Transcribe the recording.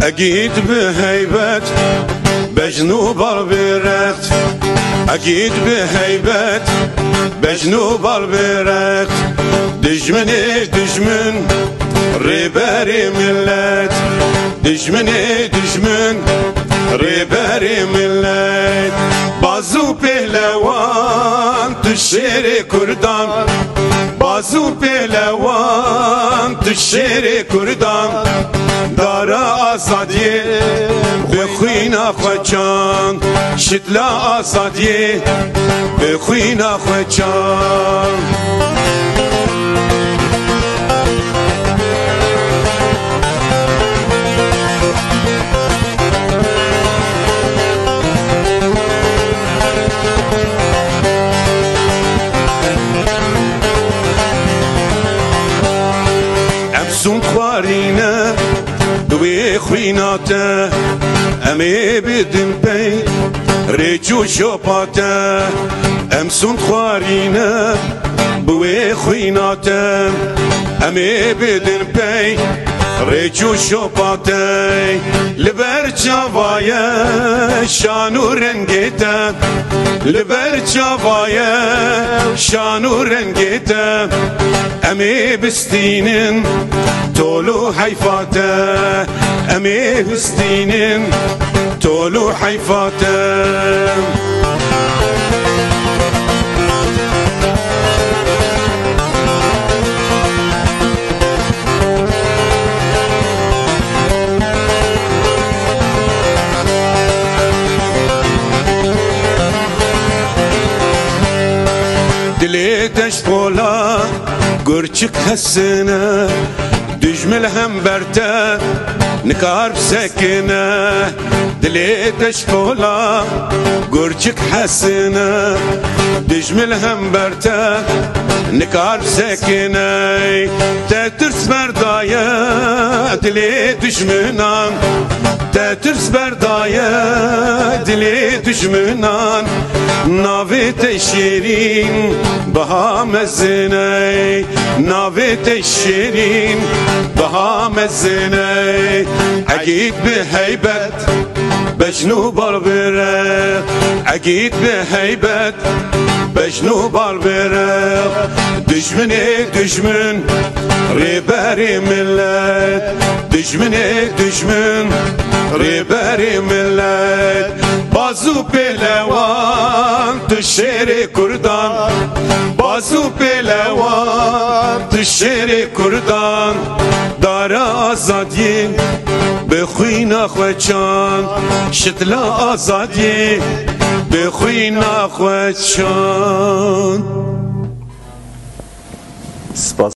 أكيد بهيبة بجنوب البرات أكيد بهيبة بجنوب البرات دجمني دجمن ريباري ملات دجمني دجمن ريباري ملات بازو پهلوان تو شیر کردان بازو پهلوان تو شیر کردان دارا آزادی بخوینا خوچان شتلا آزادی بخوینا خوچان سون خوارینه دوی خویناته امی بدن پی ریچو شپاته ام سون خوارینه دوی خویناته امی بدن پی ریچو شپاته لبر چاوایه شانو رنگیته لبر چاوایه شانو رنگیته امی بستینن تولو حیفاته امی بستینن تولو حیفاته دليتش طولا قرشك هالسنة دجمل هم برتا نكار بسكنة دليتش طولا قرشك هالسنة دجمل هم برتا نكار بسكنة تترس بردايا دلي دجمنان تترس بردايا دلي دجمنان نافت الشيرين بها مزني نافت الشيرين بها مزني أكيد بهيبة بجنوب البرق أكيد بهيبة بجنوب البرق دجمني دجمن ريباري ملت دجمني دجمن ريباري ملت بازو پهلوان تو شیر کردان بازو پهلوان تو شیر کردان دارا آزادی بخوینا خوچان شتلا آزادی بخوینا خوچان